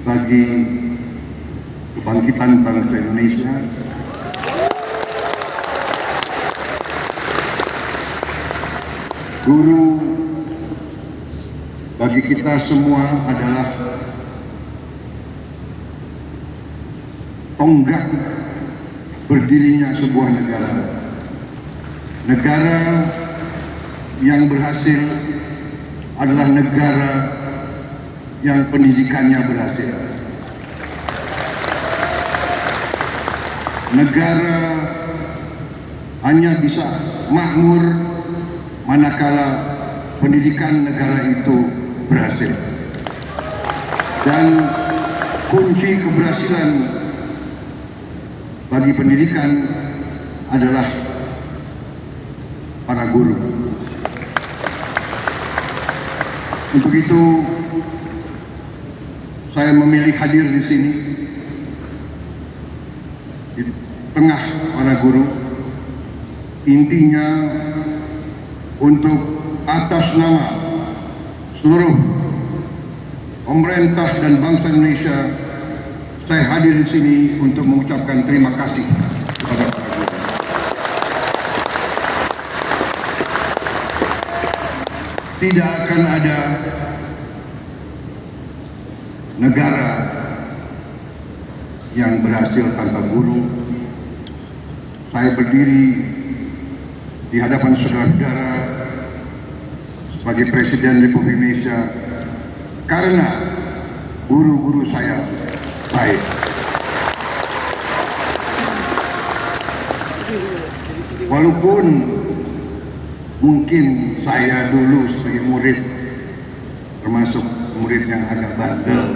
bagi kebangkitan bangsa Indonesia, guru bagi kita semua adalah tonggak berdirinya sebuah negara. Negara yang berhasil adalah negara yang pendidikannya berhasil. Negara hanya bisa makmur manakala pendidikan negara itu berhasil. Dan kunci keberhasilan bagi pendidikan adalah para guru. Untuk itu saya memilih hadir di sini di tengah para guru, intinya untuk atas nama seluruh pemerintah dan bangsa Indonesia, saya hadir di sini untuk mengucapkan terima kasih kepada para guru. Tidak akan ada negara yang berhasil tanpa guru. Saya berdiri di hadapan saudara-saudara sebagai Presiden Republik Indonesia karena guru-guru saya baik. Walaupun mungkin saya dulu sebagai murid termasuk murid yang agak bandel,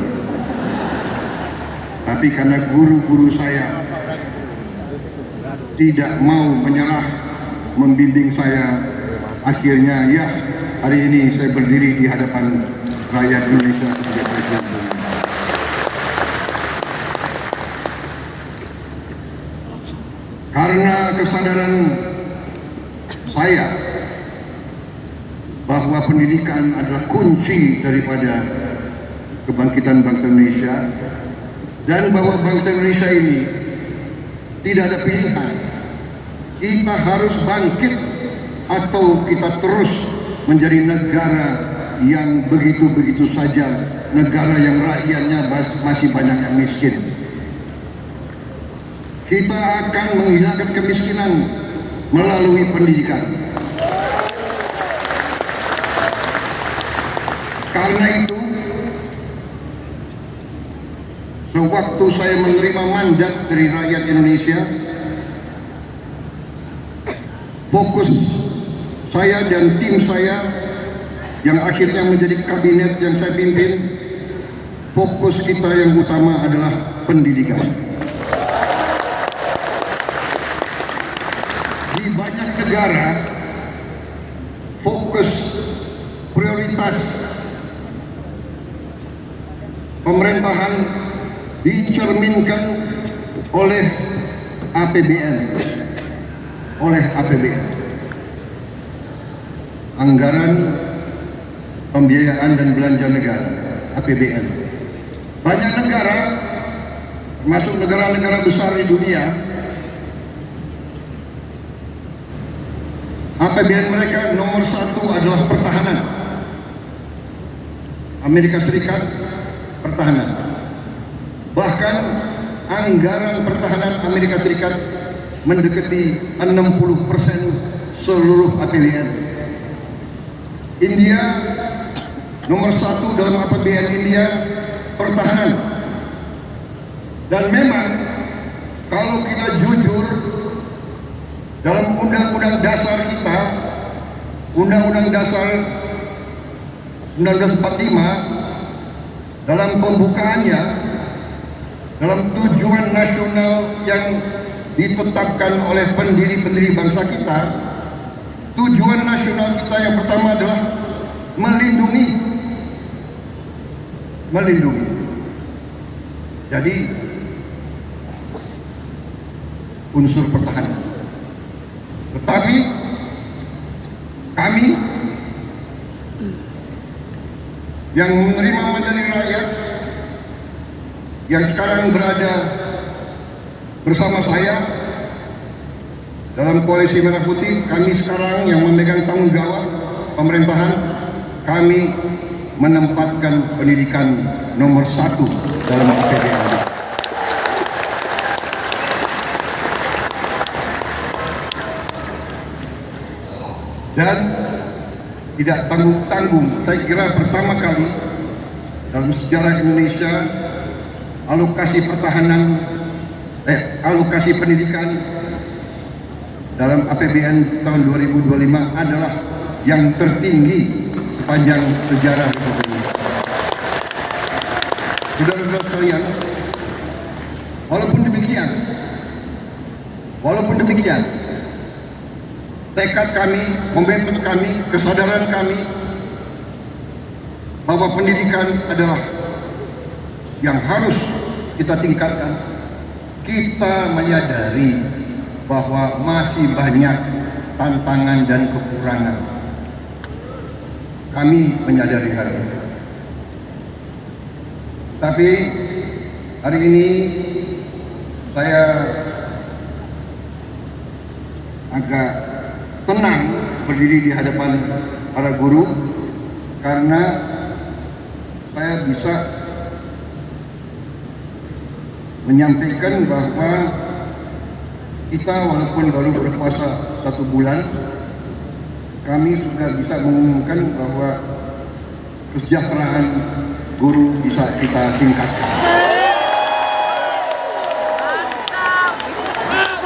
tapi karena guru-guru saya tidak mau menyerah membimbing saya, akhirnya ya hari ini saya berdiri di hadapan rakyat Indonesia sebagai presiden. Karena kesadaran saya bahwa pendidikan adalah kunci daripada kebangkitan bangsa Indonesia, dan bahwa bangsa Indonesia ini tidak ada pilihan, kita harus bangkit atau kita terus menjadi negara yang begitu-begitu saja, negara yang rakyatnya masih banyak yang miskin. Kita akan menghilangkan kemiskinan melalui pendidikan. Karena itu, sewaktu saya menerima mandat dari rakyat Indonesia, fokus saya dan tim saya yang akhirnya menjadi kabinet yang saya pimpin, fokus kita yang utama adalah pendidikan. Di banyak negara, fokus prioritas pemerintahan dicerminkan oleh APBN, anggaran pembiayaan dan belanja negara, APBN. Banyak negara, termasuk negara-negara besar di dunia, APBN mereka nomor satu adalah pertahanan. Amerika Serikat, pertahanan. Bahkan anggaran pertahanan Amerika Serikat mendekati 60% seluruh APBN. India nomor satu dalam APBN India pertahanan. Dan memang kalau kita jujur, dalam undang-undang dasar kita, Undang-Undang Dasar 1945, dalam pembukaannya, dalam tujuan nasional yang ditetapkan oleh pendiri-pendiri bangsa kita, tujuan nasional kita yang pertama adalah melindungi. Jadi unsur pertahanan. Tetapi kami yang menerima mandat dari rakyat yang sekarang berada bersama saya dalam koalisi Merah Putih, kami sekarang yang memegang tanggung jawab pemerintahan, kami menempatkan pendidikan nomor 1 dalam APBN. Dan tidak tanggung-tanggung, saya kira pertama kali dalam sejarah Indonesia alokasi pendidikan dalam APBN tahun 2025 adalah yang tertinggi sepanjang sejarah Republik Indonesia. Saudara-saudara sekalian, walaupun demikian, tekad kami, komitmen kami, kesadaran kami bahwa pendidikan adalah yang harus kita tingkatkan. Kita menyadari bahwa masih banyak tantangan dan kekurangan. Kami menyadari hal itu. Tapi hari ini saya agak tenang berdiri di hadapan para guru karena saya bisa menyampaikan bahwa kita walaupun baru berpuasa 1 bulan, kami sudah bisa mengumumkan bahwa kesejahteraan guru bisa kita tingkatkan.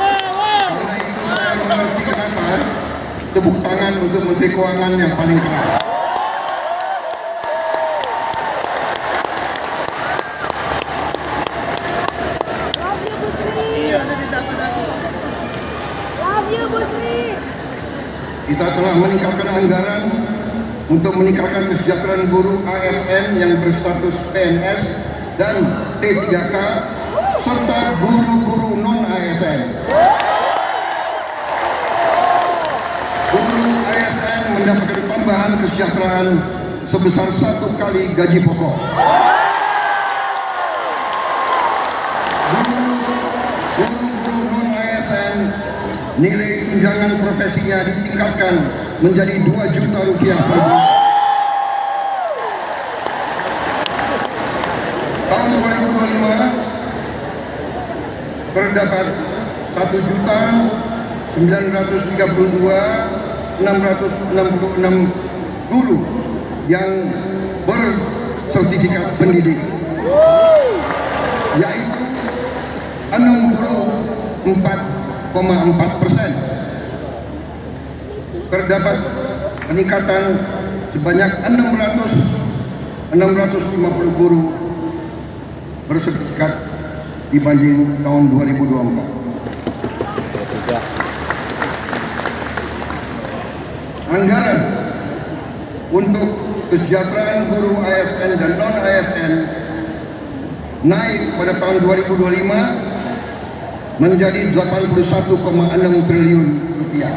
Karena itu saya mengerti kenapa tepuk tangan untuk Menteri Keuangan yang paling keras. Kita telah meningkatkan anggaran untuk meningkatkan kesejahteraan guru ASN yang berstatus PNS dan P3K serta guru-guru non-ASN. Guru ASN mendapatkan tambahan kesejahteraan sebesar 1 kali gaji pokok. Guru-guru non-ASN nilai tunjangan profesinya ditingkatkan menjadi 2 juta rupiah per bulan. Tahun 2025 terdapat 1.932.666 guru yang bersertifikat pendidik, yaitu 64,4%. Terdapat peningkatan sebanyak 650 guru bersertifikat dibanding tahun 2024. Anggaran untuk kesejahteraan guru ASN dan non-ASN naik pada tahun 2025 menjadi 81,6 triliun rupiah.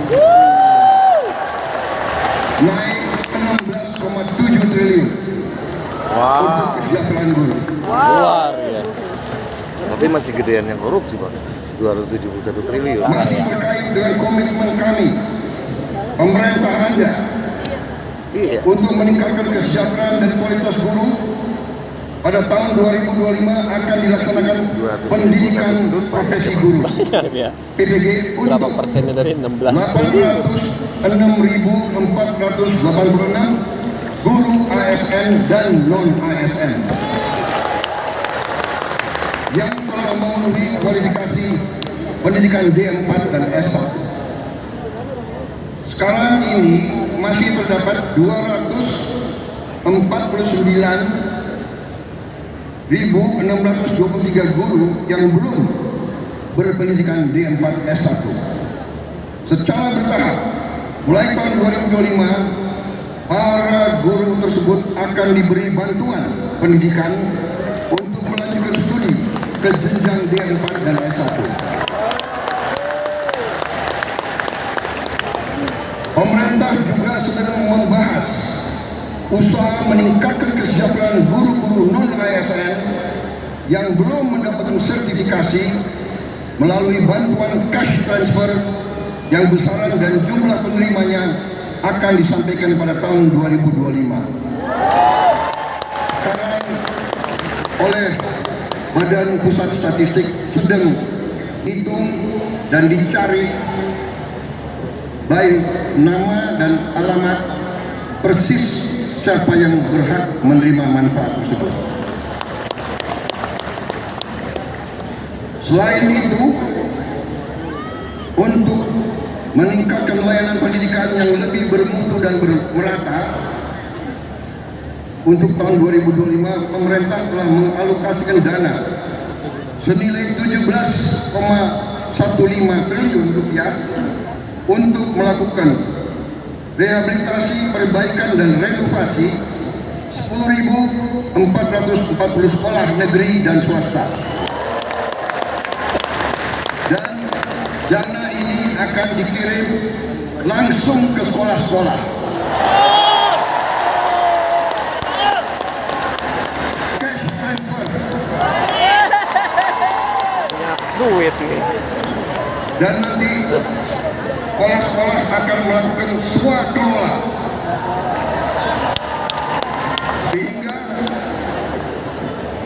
Naik 16,7 triliun untuk kesejahteraan guru. Luar biasa. Tapi masih gedean yang korupsi, Pak. 271 triliun. Masih terkait dengan komitmen kami, pemerintah Anda, untuk meningkatkan kesejahteraan dan kualitas guru. Pada tahun 2025 akan dilaksanakan pendidikan profesi guru PPG untuk 806.486 guru ASN dan non-ASN yang telah memenuhi kualifikasi pendidikan D4 dan S1. Sekarang ini masih terdapat 249.623 guru yang belum berpendidikan D4 S1. Secara bertahap, mulai tahun 2025, para guru tersebut akan diberi bantuan pendidikan untuk melanjutkan studi ke jenjang D4 dan S1. Pemerintah juga sedang membahas usaha meningkatkan kesejahteraan guru-guru non-ASN yang belum mendapatkan sertifikasi melalui bantuan cash transfer yang besaran dan jumlah penerimanya akan disampaikan pada tahun 2025. Sekarang oleh Badan Pusat Statistik sedang hitung dan dicari baik nama dan alamat persis siapa yang berhak menerima manfaat tersebut. Selain itu, untuk meningkatkan layanan pendidikan yang lebih bermutu dan merata, untuk tahun 2025 pemerintah telah mengalokasikan dana senilai 17,15 triliun rupiah untuk melakukan rehabilitasi, perbaikan dan renovasi 10.440 sekolah negeri dan swasta. Dan dana ini akan dikirim langsung ke sekolah-sekolah. Cash transfer. Duit nih. Dan nanti sekolah-sekolah akan melakukan swakelola sehingga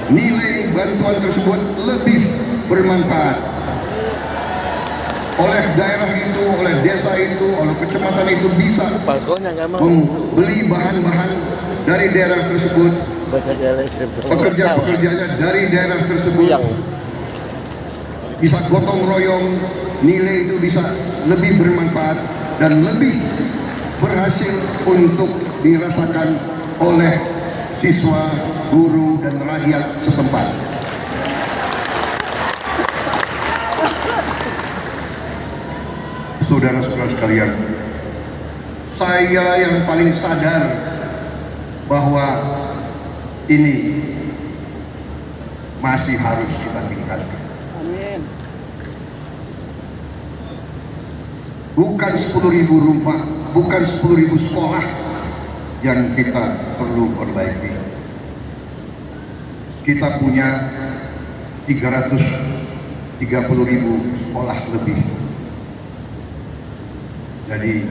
nilai bantuan tersebut lebih bermanfaat oleh daerah itu, oleh desa itu, oleh kecamatan itu bisa Pas sekolahnya nggak mau. membeli bahan-bahan dari daerah tersebut, Banyak LSM. pekerja-pekerjanya dari daerah tersebut Yang bisa gotong royong, nilai itu bisa lebih bermanfaat dan lebih berhasil untuk dirasakan oleh siswa, guru, dan rakyat setempat. Saudara-saudara sekalian, saya yang paling sadar bahwa ini masih harus kita tingkatkan. Bukan 10.000 rumah, bukan 10.000 sekolah yang kita perlu perbaiki. Kita punya 330.000 sekolah lebih. Jadi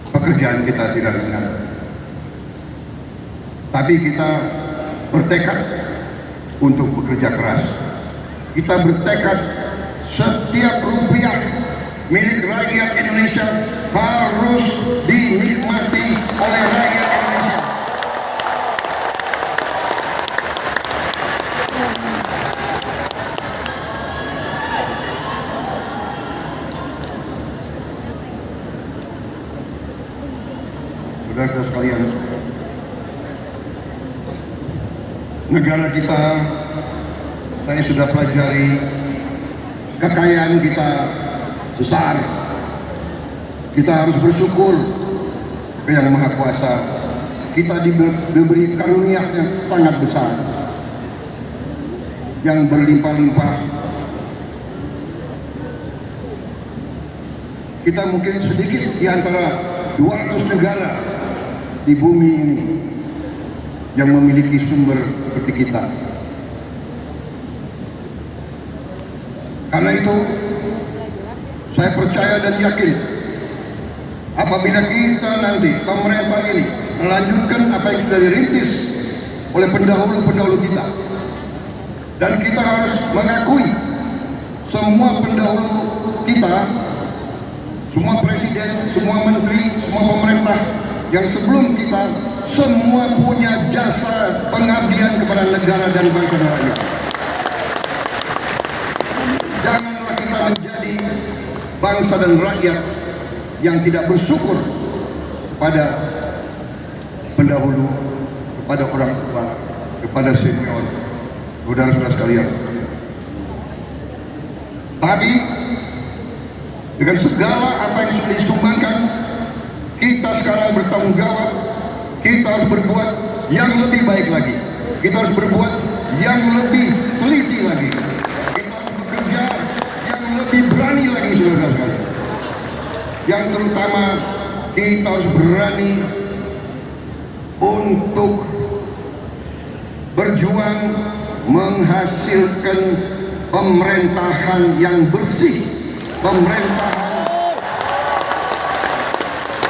pekerjaan kita tidak ringan. Tapi kita bertekad untuk bekerja keras. Kita bertekad setiap rupiah milik rakyat Indonesia harus dinikmati oleh rakyat Indonesia. Saudara-saudara sekalian, negara kita, saya sudah pelajari, kekayaan kita besar. Kita harus bersyukur ke Yang Maha Kuasa. Kita diberi karunia yang sangat besar, yang berlimpah-limpah. Kita mungkin sedikit di antara 200 negara di bumi ini yang memiliki sumber seperti kita. Karena itu, saya percaya dan yakin apabila kita nanti, pemerintah ini melanjutkan apa yang sudah dirintis oleh pendahulu-pendahulu kita, dan kita harus mengakui semua pendahulu kita, semua presiden, semua menteri, semua pemerintah yang sebelum kita, semua punya jasa pengabdian kepada negara dan bangsa dan rakyat. Janganlah kita menjadi bangsa dan rakyat yang tidak bersyukur pada pendahulu, kepada orang tua, kepada senior, saudara-saudara sekalian. Tapi dengan segala apa yang sudah disumbangkan, kita sekarang bertanggung jawab. Kita harus berbuat yang lebih baik lagi. Kita harus berbuat yang lebih teliti lagi. Kita harus bekerja yang lebih berani lagi, saudara sekalian. Yang terutama kita harus berani untuk berjuang menghasilkan pemerintahan yang bersih, pemerintahan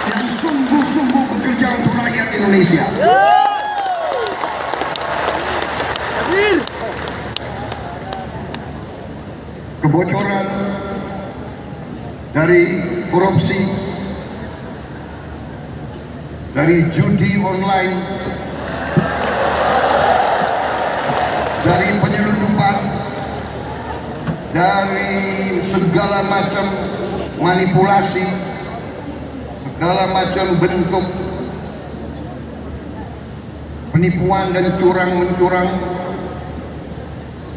yang sungguh-sungguh bekerja untuk rakyat Indonesia. Kebocoran dari korupsi, dari judi online, dari penyelundupan, dari segala macam manipulasi, segala macam bentuk penipuan dan curang-mencurang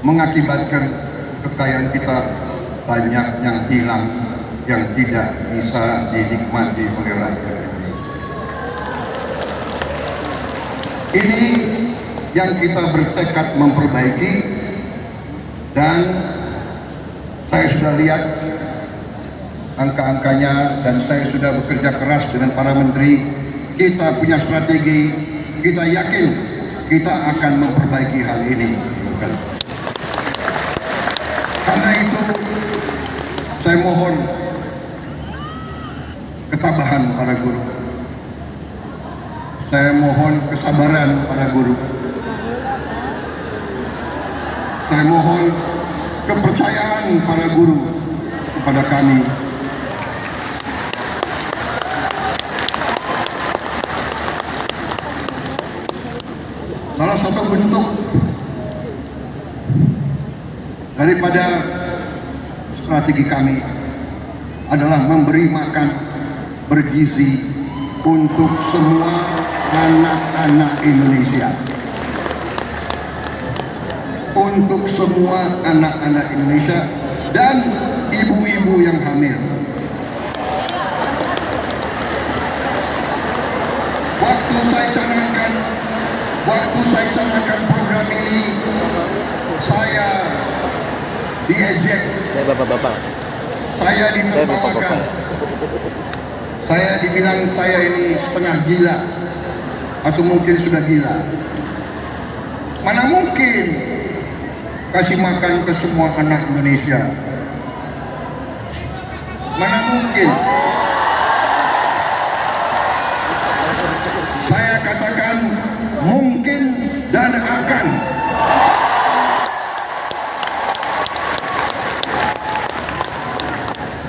mengakibatkan kekayaan kita banyak yang hilang, yang tidak bisa dinikmati oleh rakyat Indonesia. Ini yang kita bertekad memperbaiki, dan saya sudah lihat angka-angkanya dan saya sudah bekerja keras dengan para menteri. Kita punya strategi, kita yakin kita akan memperbaiki hal ini. Karena itu saya mohon ketabahan para guru, saya mohon kesabaran para guru, saya mohon kepercayaan para guru kepada kami. Salah satu bentuk daripada strategi kami adalah memberi makan bergizi untuk semua anak-anak Indonesia. Untuk semua anak-anak Indonesia dan ibu-ibu yang hamil. Waktu saya canangkan program ini, saya diejek, Saya bapak-bapak. saya ditertawakan, saya dibilang saya ini setengah gila atau mungkin sudah gila. Mana mungkin kasih makan ke semua anak Indonesia? Mana mungkin? Saya katakan mungkin dan akan.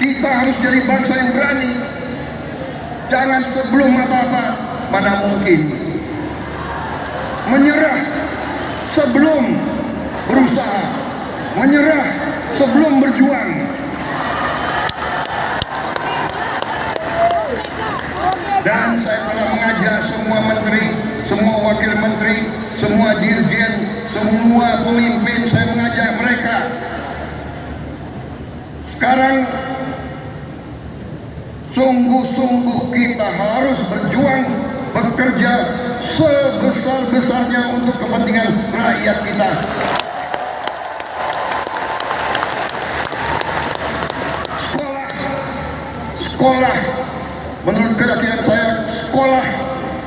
Kita harus jadi bangsa yang berani. Jangan sebelum apa-apa, mana mungkin. Menyerah sebelum berusaha, menyerah sebelum berjuang. Dan saya telah mengajak semua menteri, semua wakil menteri, semua dirjen, semua pemimpin, saya mengajak mereka. Sekarang sungguh-sungguh kita harus berjuang, bekerja sebesar-besarnya untuk kepentingan rakyat kita. Sekolah, menurut keyakinan saya, sekolah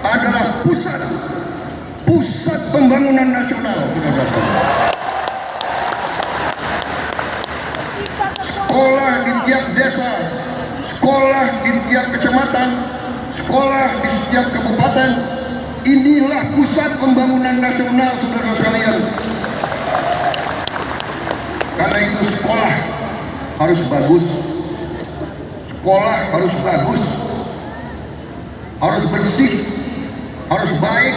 adalah pusat pembangunan nasional. Sekolah di tiap desa, sekolah di tiap kecamatan, sekolah di setiap kabupaten, inilah pusat pembangunan nasional, saudara sekalian. Karena itu sekolah harus bagus, sekolah harus bagus, harus bersih, harus baik.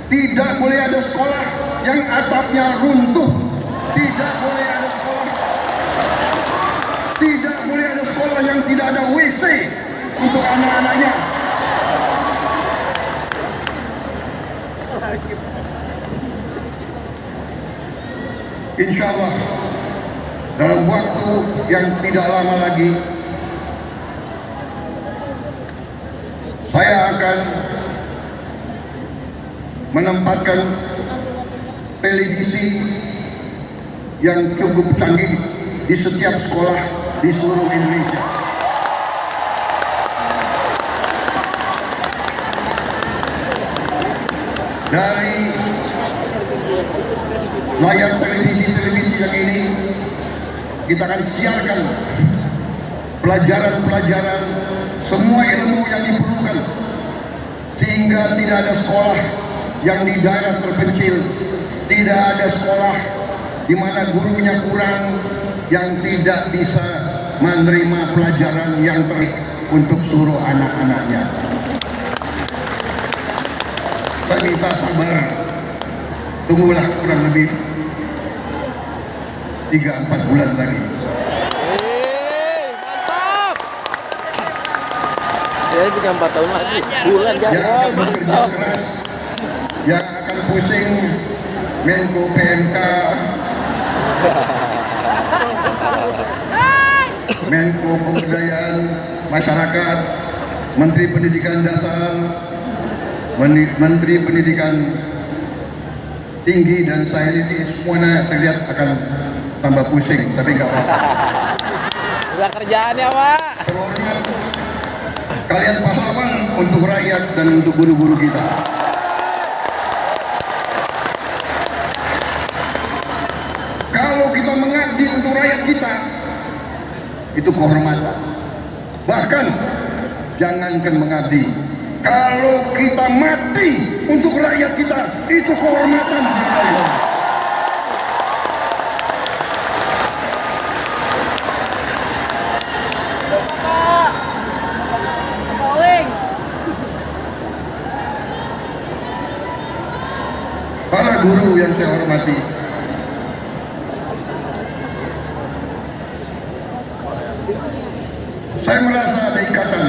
Tidak boleh ada sekolah yang atapnya runtuh, tidak boleh ada sekolah, tidak boleh ada sekolah yang tidak ada WC untuk anak-anaknya. Insya Allah dalam waktu yang tidak lama lagi saya akan menempatkan televisi yang cukup canggih di setiap sekolah di seluruh Indonesia. Dari layar televisi yang ini kita akan siarkan pelajaran-pelajaran, semua ilmu yang diperlukan, sehingga tidak ada sekolah yang di daerah terpencil, tidak ada sekolah di mana gurunya kurang, yang tidak bisa menerima pelajaran yang terbaik untuk seluruh anak-anaknya. Saya minta sabar, tunggulah kurang lebih 3-4 bulan lagi. Mantap. Ya 3-4 tahun lagi. Bulan Yang akan bekerja keras, yang akan pusing Menko PMK, Menko Pemberdayaan Masyarakat, Menteri Pendidikan Dasar, Menteri Pendidikan Tinggi, dan saya ini semuanya saya lihat akan tambah pusing, tapi nggak apa-apa. Udah kerjaannya, Pak. Terhormat, kalian pahlawan untuk rakyat dan untuk guru-guru kita. Kalau kita mengabdi untuk rakyat kita, itu kehormatan. Bahkan jangankan mengabdi, kalau kita mati untuk rakyat kita, itu kehormatan. Para guru yang saya hormati, saya merasa ada ikatan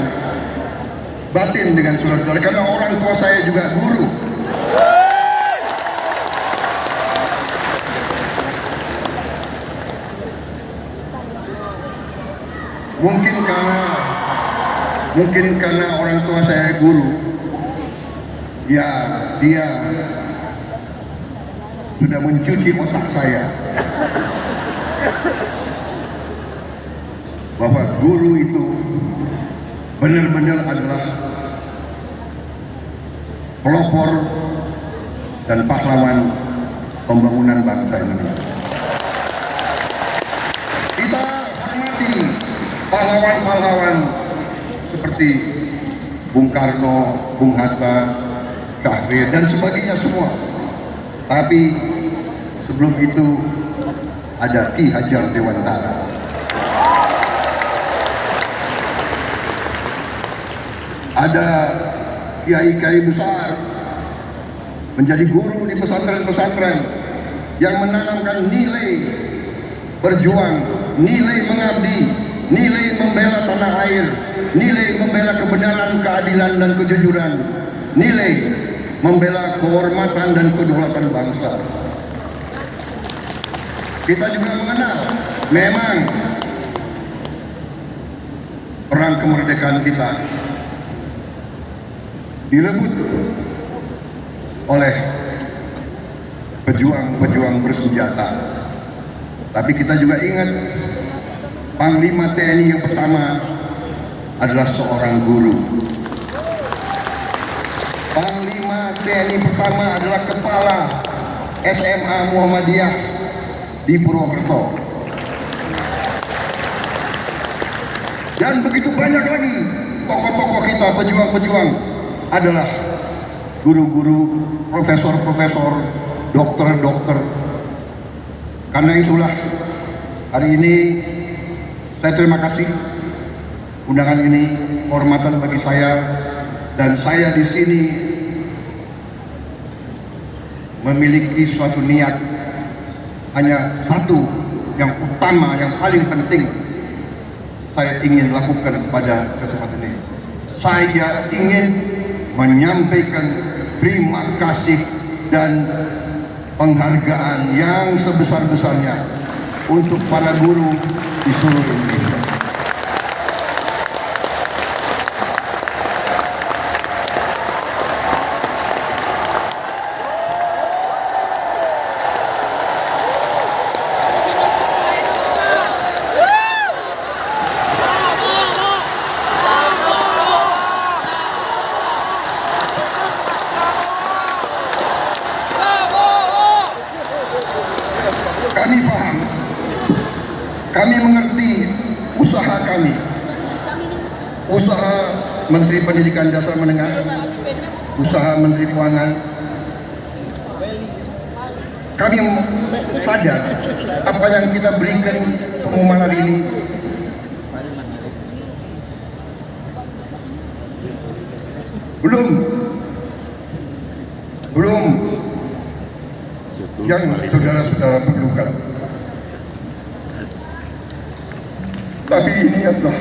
batin dengan saudara-saudara karena orang tua saya juga guru. Mungkin karena orang tua saya guru, ya dia sudah mencuci otak saya bahwa guru itu benar-benar adalah pelopor dan pahlawan pembangunan bangsa Indonesia. Kita hormati pahlawan-pahlawan seperti Bung Karno, Bung Hatta, Syahrir, dan sebagainya semua. Tapi sebelum itu ada Ki Hajar Dewantara. Ada kiai-kiai besar menjadi guru di pesantren-pesantren yang menanamkan nilai berjuang, nilai mengabdi, nilai membela tanah air, nilai membela kebenaran, keadilan, dan kejujuran, nilai membela kehormatan dan kedaulatan bangsa. Kita juga mengenal, memang perang kemerdekaan kita direbut oleh pejuang-pejuang bersenjata. Tapi kita juga ingat Panglima TNI yang pertama adalah seorang guru. Panglima TNI pertama adalah kepala SMA Muhammadiyah di Purwokerto. Dan begitu banyak lagi tokoh-tokoh kita, pejuang-pejuang adalah guru-guru, profesor-profesor, dokter-dokter. Karena itulah hari ini saya terima kasih undangan ini, kehormatan bagi saya, dan saya di sini memiliki suatu niat, hanya satu yang utama, yang paling penting saya ingin lakukan pada kesempatan ini. Saya ingin menyampaikan terima kasih dan penghargaan yang sebesar-besarnya untuk para guru di seluruh Indonesia. Kami faham, kami mengerti usaha kami, usaha Menteri Pendidikan Dasar Menengah, usaha Menteri Keuangan. Kami sadar apa yang kita berikan pengumuman hari ini belum yang saudara-saudara perlukan. Tapi ini adalah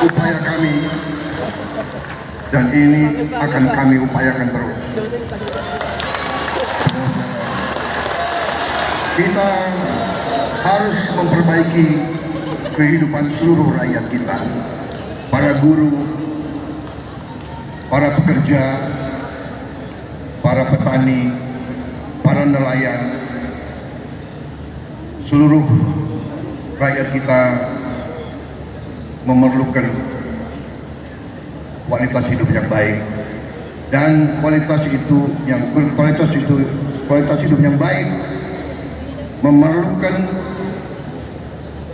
upaya kami, dan ini akan kami upayakan terus. Kita harus memperbaiki kehidupan seluruh rakyat kita, para guru, para pekerja, para petani, para nelayan, seluruh rakyat kita memerlukan kualitas hidup yang baik, dan kualitas hidup yang baik memerlukan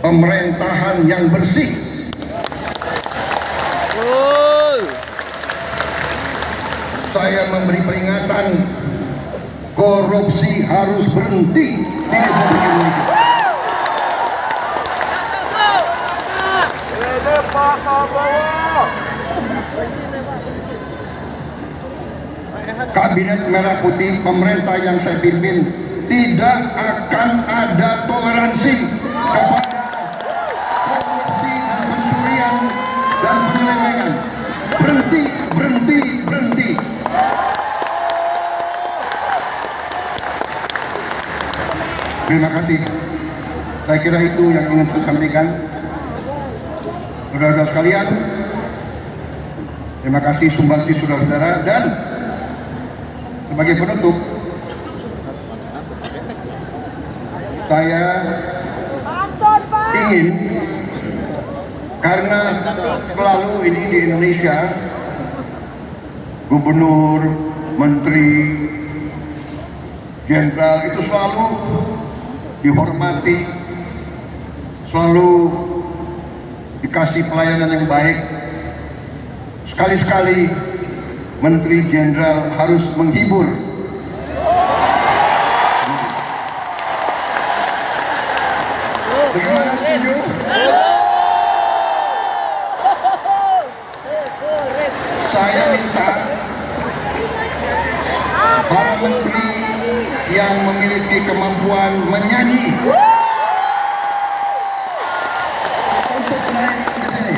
pemerintahan yang bersih. Saya memberi peringatan, korupsi harus berhenti di Republik Indonesia. Kabinet Merah Putih, pemerintah yang saya pimpin, tidak akan ada toleransi kepada korupsi dan pencurian dan penyelewengan. Berhenti, berhenti, berhenti. Terima kasih. Saya kira itu yang ingin saya sampaikan. Saudara-saudara sekalian, terima kasih sumbangsi saudara-saudara, dan sebagai penutup saya ingin, karena selalu ini di Indonesia gubernur, menteri, jenderal itu selalu dihormati, selalu dikasih pelayanan yang baik. Sekali-sekali menteri jenderal harus menghibur. Bagaimana, setuju? Saya minta para menteri yang memiliki kemampuan menyanyi untuk naik ke sini.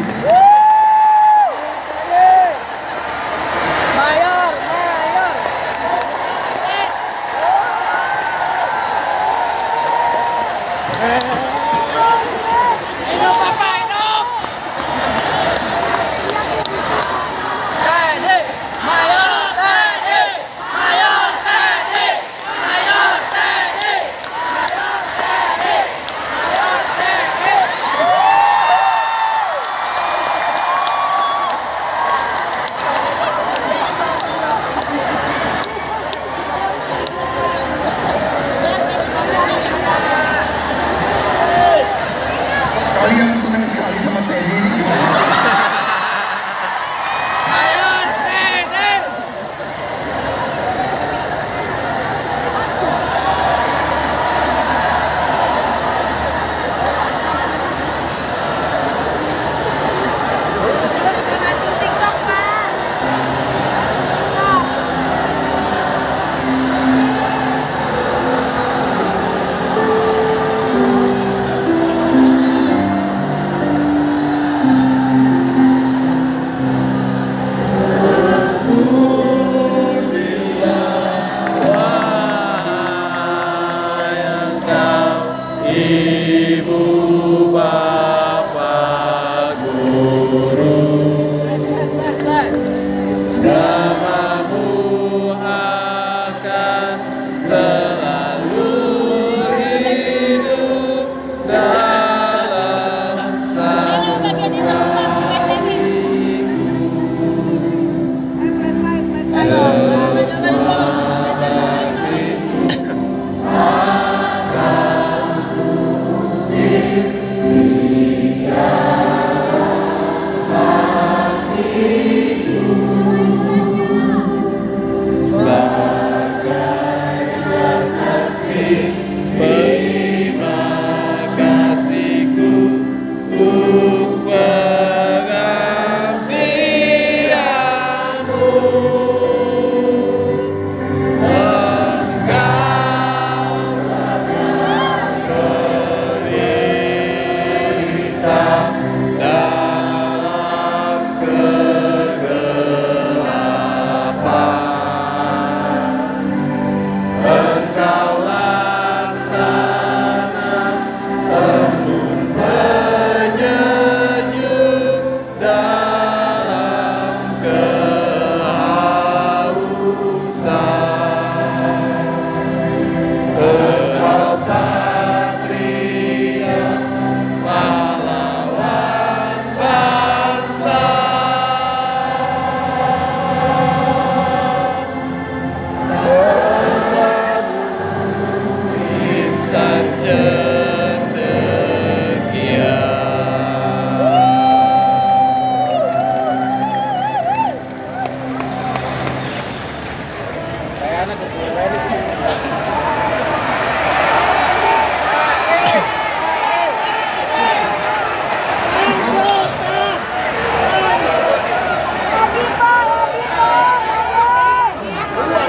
Keluar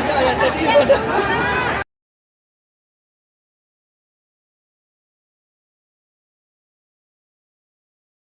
saya tadi pada